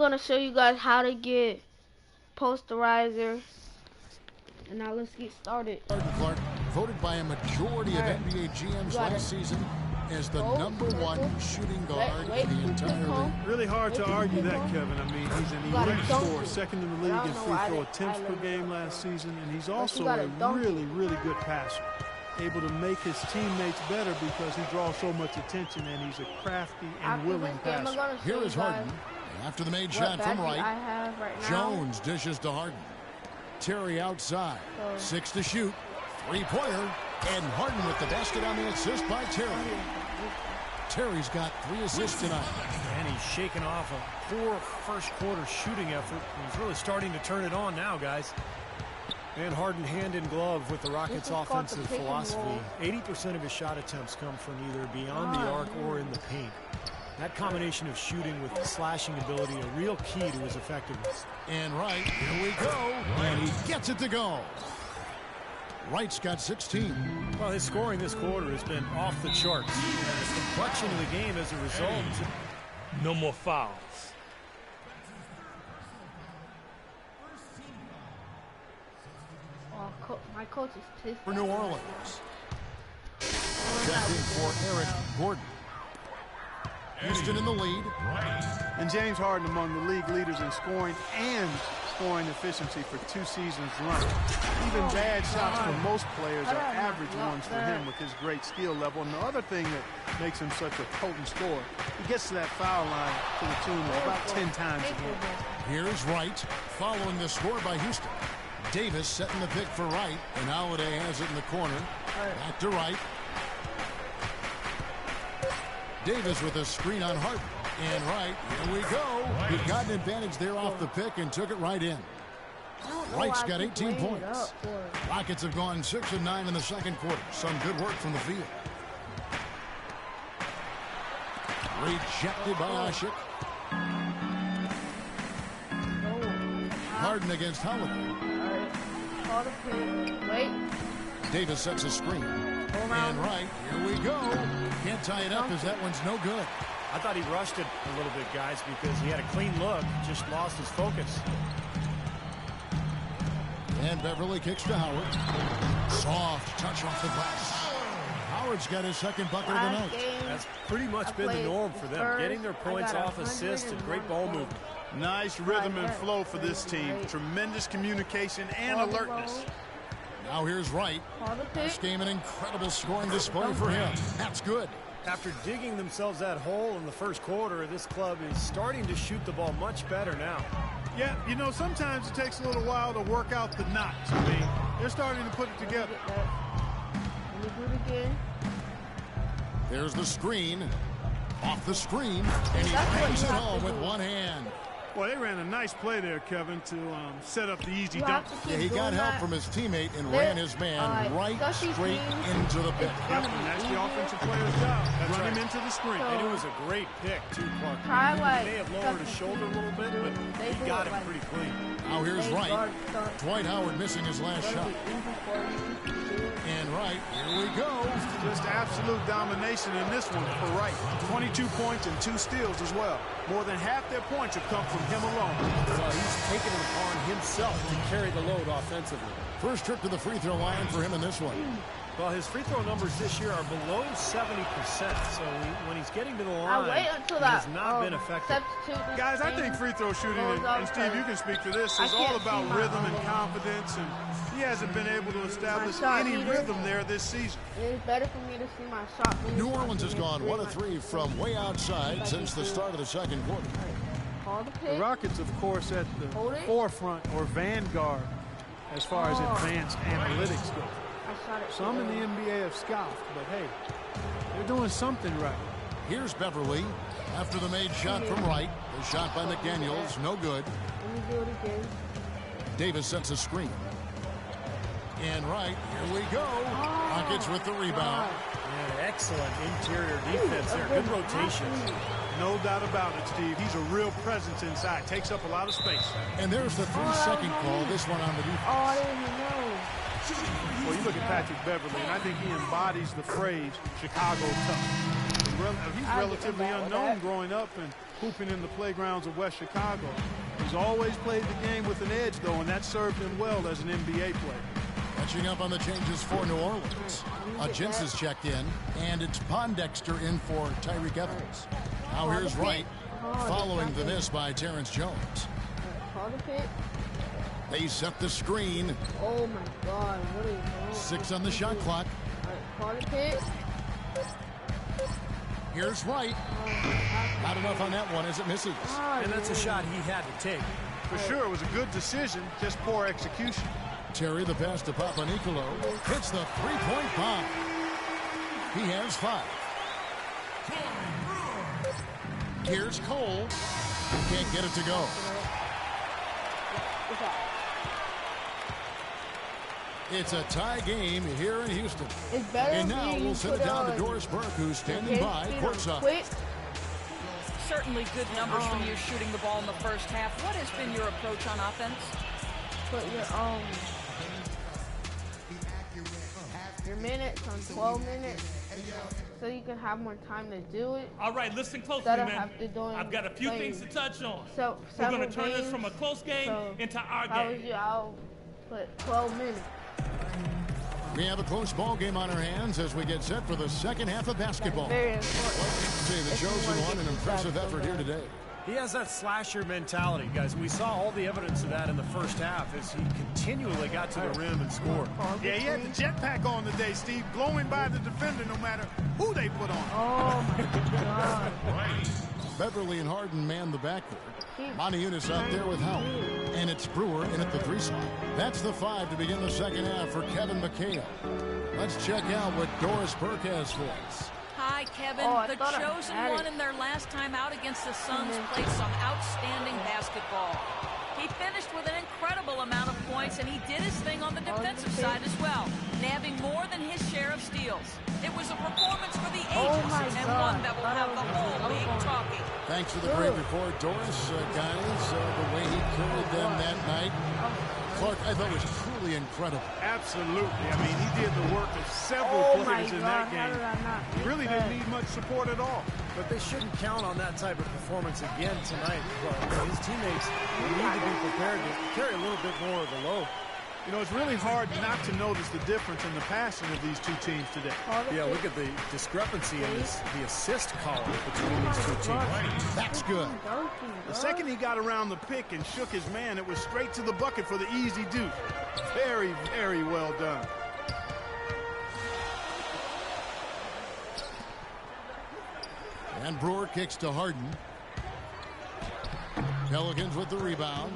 I'm gonna show you guys how to get posterizer, and now let's get started. Clark, voted by a majority of NBA GMs last season as the #1 shooting guard in the entire league. Really hard to argue that, Kevin. I mean, he's an elite scorer, second in the league in free throw attempts per game last season, and he's also a really, really good passer. Able to make his teammates better because he draws so much attention, and he's a crafty and willing passer. Here is Harden. After the made shot from right, Jones dishes to Harden. Terry outside, 6 to shoot, 3-pointer, and Harden with the basket on the assist by Terry. Terry's got 3 assists tonight. And he's shaking off a poor first quarter shooting effort. He's really starting to turn it on now, guys. And Harden hand in glove with the Rockets' offensive philosophy. 80% of his shot attempts come from either beyond the arc or in the paint. That combination of shooting with slashing ability, a real key to his effectiveness. And Wright, here we go, and he gets it to go. Wright's got 16. Well, his scoring this quarter has been off the charts. And the complexion of the game as a result. No more fouls. My coach is pissed. For New Orleans. Checking for Eric Gordon. Houston in the lead. And James Harden among the league leaders in scoring and scoring efficiency for 2 seasons running. Even bad shots for most players are average ones for him with his great skill level. And the other thing that makes him such a potent scorer, he gets to that foul line to the tune of about 10 times a game. Here's Wright following the score by Houston. Davis setting the pick for Wright, and Holiday has it in the corner. Back to Wright. Davis with a screen on Harden. And Wright, here we go. He got an advantage there off the pick and took it right in. Wright's got 18 points. Rockets have gone 6 of 9 in the second quarter. Some good work from the field. Rejected by Ashik. Harden against Holiday. Wait. Davis sets a screen. And Wright, here we go. Can't tie it up as that one's no good. I thought he rushed it a little bit, guys, because he had a clean look, just lost his focus. And Beverly kicks to Howard. Soft touch off the glass. Howard's got his second bucket of the night. That's pretty much been the norm for them, getting their points off assists and great ball movement. Nice rhythm and flow for this team. Tremendous communication and alertness. Now here's Wright. This game an incredible scoring display for him. That's good. After digging themselves that hole in the first quarter, this club is starting to shoot the ball much better now. Yeah, you know, sometimes it takes a little while to work out the knots. I mean, they're starting to put it together. Let me do it again. There's the screen. Off the screen, and he bangs it home with one hand. Well, they ran a nice play there, Kevin, to set up the easy dunk. Yeah, he got help from his teammate and ran his man right straight into the pit. Yep, and that's the offensive player's job. Run him into the screen. And it was a great pick, too, Clark. He may have lowered his shoulder a little bit, but he got it pretty clean. Now here's Wright. Dwight Howard missing his last shot. And Wright, here we go. Just absolute domination in this one for Wright. 22 points and 2 steals as well. More than half their points have come from him alone. Well, he's taken it upon himself to carry the load offensively. First trip to the free throw line for him in this one. Well, his free throw numbers this year are below 70%, so when he's getting to the line, he has not been effective. Guys, I think free throw shooting, and Steve, you can speak to this, is all about rhythm and confidence, and he hasn't been able to establish any rhythm there this season. It's better for me to see my shot. New Orleans has gone 1 of 3 from way outside since the start of the second quarter. The Rockets, of course, at the forefront or vanguard as far as advanced analytics go. Some in the NBA have scoffed, but hey, they're doing something right. Here's Beverly after the made shot from Wright. The shot by McDaniels, no good. Let me do it again. Davis sets a screen. And Wright, here we go. Rockets with the rebound. Yeah, excellent interior defense there. Good rotations. No doubt about it, Steve. He's a real presence inside. Takes up a lot of space. And there's the 3-second call. This one on the defense. Oh, I didn't even know. Well, you look at Patrick Beverly, and I think he embodies the phrase Chicago tough. he's relatively unknown growing up and hooping in the playgrounds of West Chicago. He's always played the game with an edge, though, and that served him well as an NBA player. Catching up on the changes for New Orleans. Gents is checked in, and it's Pondexter in for Tyreek Evans. Now here's Wright, following the miss by Terrence Jones. They set the screen. Oh my God, what are you doing? 6 on the shot clock. Here's Wright. Not enough on that one as it misses. And that's a shot he had to take. For sure, it was a good decision, just poor execution. Terry, the pass to Papanicolo, hits the three-point bomb. He has 5. Here's Cole. Can't get it to go. It's a tie game here in Houston. And now we'll send it down to Doris Burke, who's standing by courtside. Certainly good numbers from you shooting the ball in the first half. What has been your approach on offense? Put your minutes on 12 minutes so you can have more time to do it. All right, listen closely, man. I've got a few things to touch on. So we're going to turn this from a close game into our game. I'll put 12 minutes. We have a close ball game on our hands as we get set for the second half of basketball. Very important. See the chosen one, an impressive effort here today. He has that slasher mentality, guys. We saw all the evidence of that in the first half as he continually got to the rim and scored. Yeah, he had the jetpack on today, Steve, blowing by the defender no matter who they put on. Oh, my God. Beverly and Harden man the backcourt. Moniunas out there with Howard. And it's Brewer in at the 3 spot. That's the 5 to begin the second half for Kevin McHale. Let's check out what Doris Burke has for us. Hi, Kevin. The chosen one in their last time out against the Suns played some outstanding basketball. He finished with an incredible amount of points, and he did his thing on the defensive side as well, nabbing more than his share of steals. It was a performance for the ages, and one that will have the whole league talking. Thanks for the great report, Doris. Guys, the way he carried them that night, Clark, I thought was truly incredible. Absolutely. I mean, he did the work of several players in that game. He really didn't need much support at all. But they shouldn't count on that type of performance again tonight. His teammates need to be prepared to carry a little bit more of the load. You know, it's really hard not to notice the difference in the passing of these two teams today. Yeah, look at the discrepancy in the assist column between these two teams. That's good. The second he got around the pick and shook his man, it was straight to the bucket for the easy deuce. Very, very well done. And Brewer kicks to Harden. Pelicans with the rebound.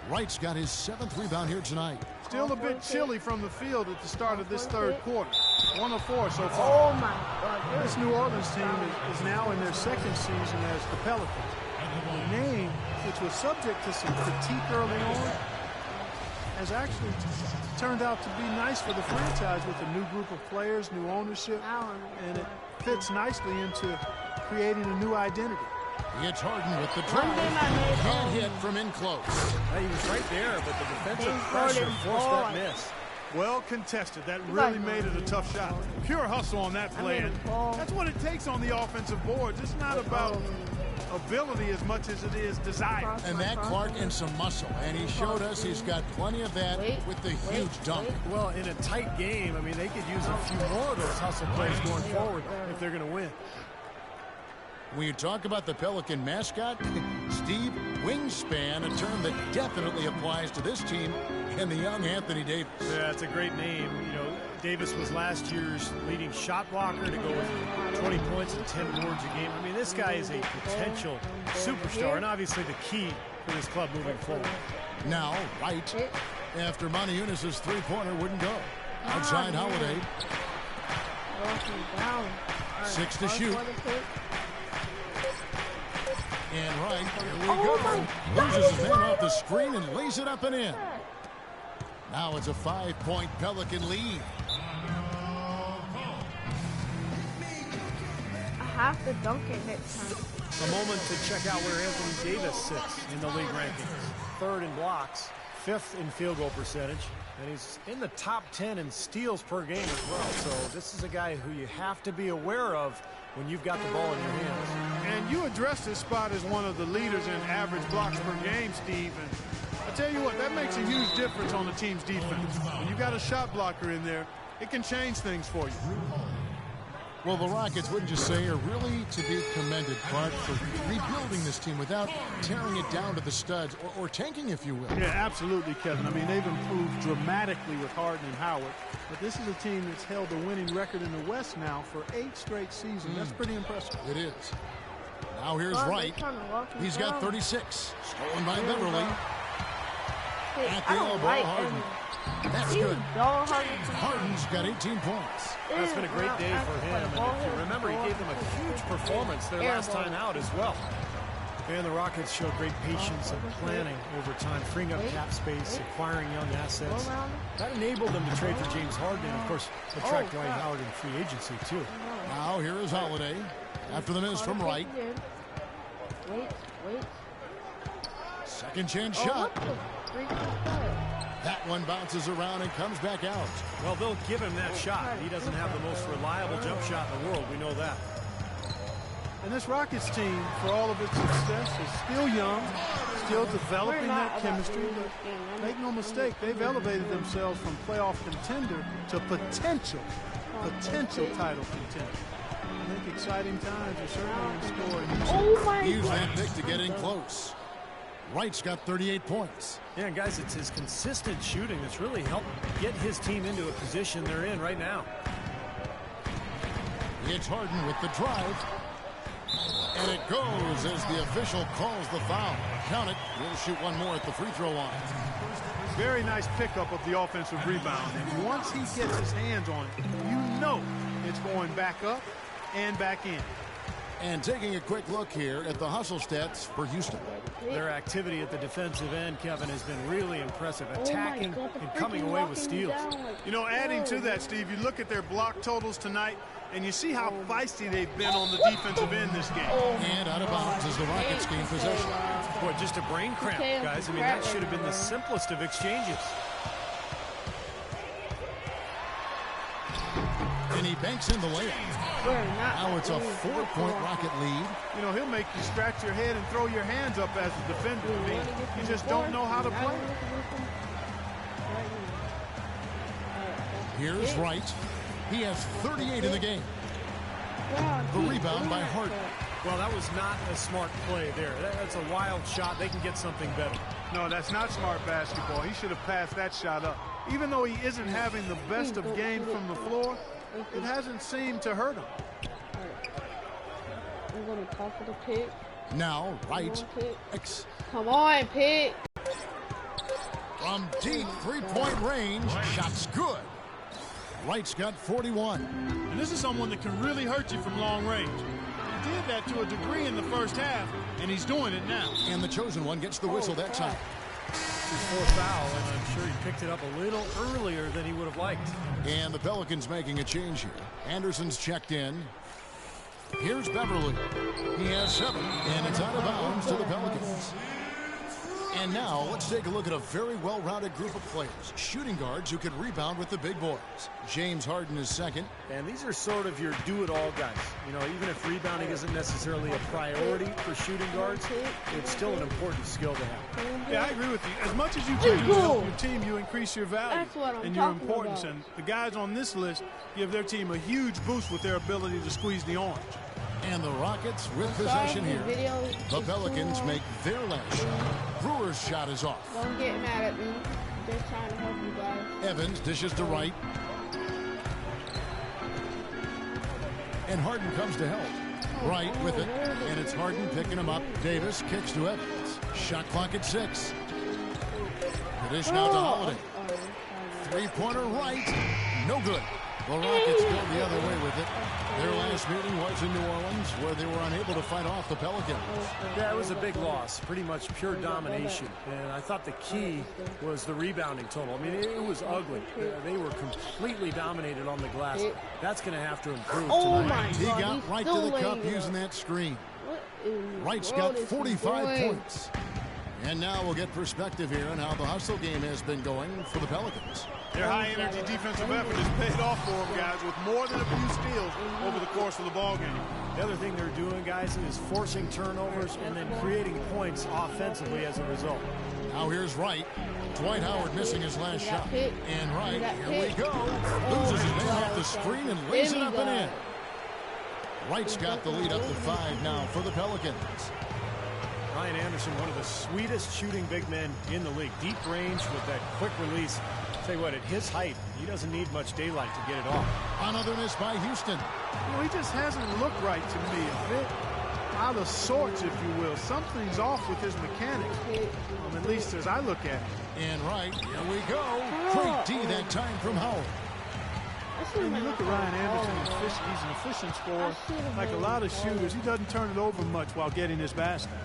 Wright's got his 7th rebound here tonight. Still a bit chilly from the field at the start of this third quarter. 1 of 4 so far. Oh, my God. This New Orleans team is now in their second season as the Pelicans. The name, which was subject to some critique early on, has actually turned out to be nice for the franchise with a new group of players, new ownership, and it fits nicely into creating a new identity. It's Harden with the drive. Can't hit from in close. He was right there, but the defensive pressure forced that miss. Well contested. That really made it a tough shot. Pure hustle on that play. And that's what it takes on the offensive boards. It's not about ability as much as it is desire. And that, Clark, and some muscle. And he showed us he's got plenty of that with the huge dunk. Well, in a tight game, I mean, they could use a few more of those hustle plays going forward if they're going to win. When you talk about the Pelican mascot, Steve, wingspan, a term that definitely applies to this team and the young Anthony Davis. Yeah, it's a great name. You know, Davis was last year's leading shot blocker to go with 20 points and 10 boards a game. I mean, this guy is a potential superstar and obviously the key for this club moving forward. Now, Wright, after Moniunas' three-pointer wouldn't go. Outside Holiday. 6 to shoot. And Wright, here we go. Loses his man off the screen and lays it up and in. Now it's a 5-point Pelican lead. I have to dunk it next time. A moment to check out where Anthony Davis sits in the league rankings. 3rd in blocks, 5th in field goal percentage, and he's in the top 10 in steals per game as well. So this is a guy who you have to be aware of when you've got the ball in your hands. And you addressed this spot as one of the leaders in average blocks per game, Steve. And I tell you what, that makes a huge difference on the team's defense. When you got a shot blocker in there, it can change things for you. Well, the Rockets, wouldn't you say, are really to be commended, Clark, for rebuilding this team without tearing it down to the studs or tanking, if you will. Yeah, absolutely, Kevin. I mean, they've improved dramatically with Harden and Howard. But this is a team that's held a winning record in the West now for 8 straight seasons. That's pretty impressive. It is. Now here's Wright. He's got 36. Stolen by Beverly. At the elbow, Harden. That's good. Harden's got 18 points. That's been a great day for him. And if you remember, he gave them a huge performance their last time out as well. And the Rockets showed great patience and planning over time, freeing up cap space, acquiring young assets. That enabled them to trade for James Harden and, of course, attract Dwight Howard in free agency, too. Now here is Holiday. After the miss from Wright. Wait. Second chance shot. That one bounces around and comes back out. Well, they'll give him that shot. He doesn't have the most reliable jump shot in the world. We know that. And this Rockets team, for all of its success, is still young, still developing that chemistry. But make no mistake, they've elevated themselves from playoff contender to potential title contender. I think exciting times are certainly in store. Oh my God. Use that pick to get in close. Wright's got 38 points. Yeah, guys, it's his consistent shooting that's really helped get his team into a position they're in right now. It's Harden with the drive. And it goes as the official calls the foul. Count it. We'll shoot one more at the free throw line. Very nice pickup of the offensive rebound. And once he gets his hands on it, you know it's going back up and back in. And taking a quick look here at the hustle stats for Houston. Their activity at the defensive end, Kevin, has been really impressive. Attacking and coming away with steals. You know, adding to that, Steve, you look at their block totals tonight, and you see how feisty they've been on the defensive end this game. And out of bounds as the Rockets gain possession. Boy, just a brain cramp, guys. I mean, that should have been the simplest of exchanges. And he banks in the layup. Now it's a 4-point Rocket lead. You know, he'll make you scratch your head and throw your hands up as a defender. I mean, you just don't know how to play. Here's Wright. He has 38 in the game. The rebound by Harden. Well, that was not a smart play there. That's a wild shot. They can get something better. No, that's not smart basketball. He should have passed that shot up. Even though he isn't having the best of games from the floor, it hasn't seemed to hurt him. I'm going to talk for the pick. Now, Wright. Come on, pick. From deep three-point range, shot's good. Wright's got 41. And this is someone that can really hurt you from long range. He did that to a degree in the first half, and he's doing it now. And the chosen one gets the whistle that time. His fourth foul, and I'm sure he picked it up a little earlier than he would have liked. And the Pelicans making a change here. Anderson's checked in. Here's Beverly. He has 7, and it's out of bounds to the Pelicans. And now let's take a look at a very well-rounded group of players. Shooting guards who can rebound with the big boys. James Harden is second. And these are sort of your do-it-all guys. You know, even if rebounding isn't necessarily a priority for shooting guards, it's still an important skill to have. Yeah, I agree with you. As much as you can do to help your team, you increase your value and your importance. And the guys on this list give their team a huge boost with their ability to squeeze the orange. And the Rockets with possession here. The Pelicans make their last shot. Brewer's shot is off. Don't get mad at me. They're trying to help you guys. Evans dishes to Wright. And Harden comes to help. Wright with it. And it's Harden picking him up. Davis kicks to Evans. Shot clock at 6. The dish now to Holiday. Three-pointer Wright. No good. The Rockets go the other way with it. Their last meeting was in New Orleans, where they were unable to fight off the Pelicans. Yeah, it was a big loss. Pretty much pure domination. And I thought the key was the rebounding total. I mean, it was ugly. They were completely dominated on the glass. That's going to have to improve tonight. He got right to the cup using that screen. Wright's got 45 points. And now we'll get perspective here on how the hustle game has been going for the Pelicans. Their high-energy defensive effort has paid off for them, guys, with more than a few steals over the course of the ballgame. The other thing they're doing, guys, is forcing turnovers and then creating points offensively as a result. Now here's Wright. Dwight Howard missing his last shot. And Wright, here we go. Loses his man off the screen and lays it up and in. Wright's got the lead up to 5 now for the Pelicans. Ryan Anderson, one of the sweetest shooting big men in the league. Deep range with that quick release. Tell you what, at his height, he doesn't need much daylight to get it off. Another miss by Houston. You know, he just hasn't looked right to me. A bit out of sorts, if you will. Something's off with his mechanics, at least as I look at it. And right, here we go. Great D that time from Howard. When you look at Ryan Anderson, he's an efficient scorer. Like a lot of shooters, he doesn't turn it over much while getting his basket.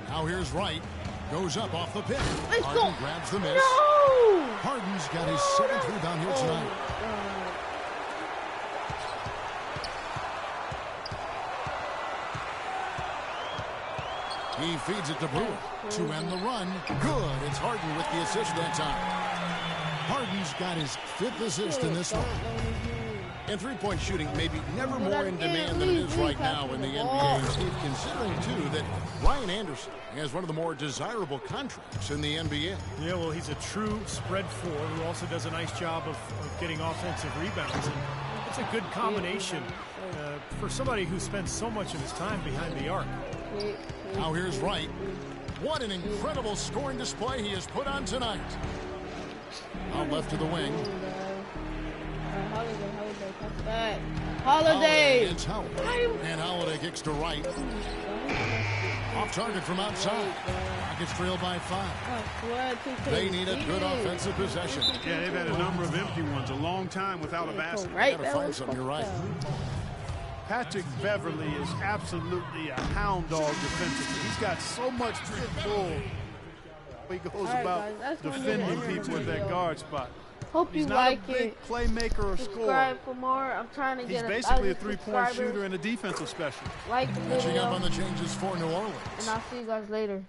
Now here's Wright. Goes up off the pick. Let's Harden go. grabs the miss. No! Harden's got his 7th rebound here tonight. He feeds it to Brewer to end the run. Good. It's Harden with the assist that time. Harden's got his 5th assist in this one. And three-point shooting may be never more in demand than it is right now in the NBA. Steve, considering, too, that Ryan Anderson has one of the more desirable contracts in the NBA. Yeah, well, he's a true spread 4 who also does a nice job of getting offensive rebounds. And it's a good combination for somebody who spends so much of his time behind the arc. Now here's Wright. What an incredible scoring display he has put on tonight. Out left to the wing. Holiday. It's Howard. And Holiday kicks to Wright. Off target from outside. Rockets trail by 5. They need a good offensive possession. Yeah, they've had a number of empty ones. A long time without a basket. Got to find something. You're right. Patrick Beverly is absolutely a hound dog defensively. He's got so much pit bull. He goes about defending people at that guard spot. Hope He's you not like a big it. playmaker or scorer. Subscribe for more. I'm trying to get He's basically a three-point shooter and a defensive specialist. Like the Catching video, up on the changes for New Orleans. and I'll see you guys later.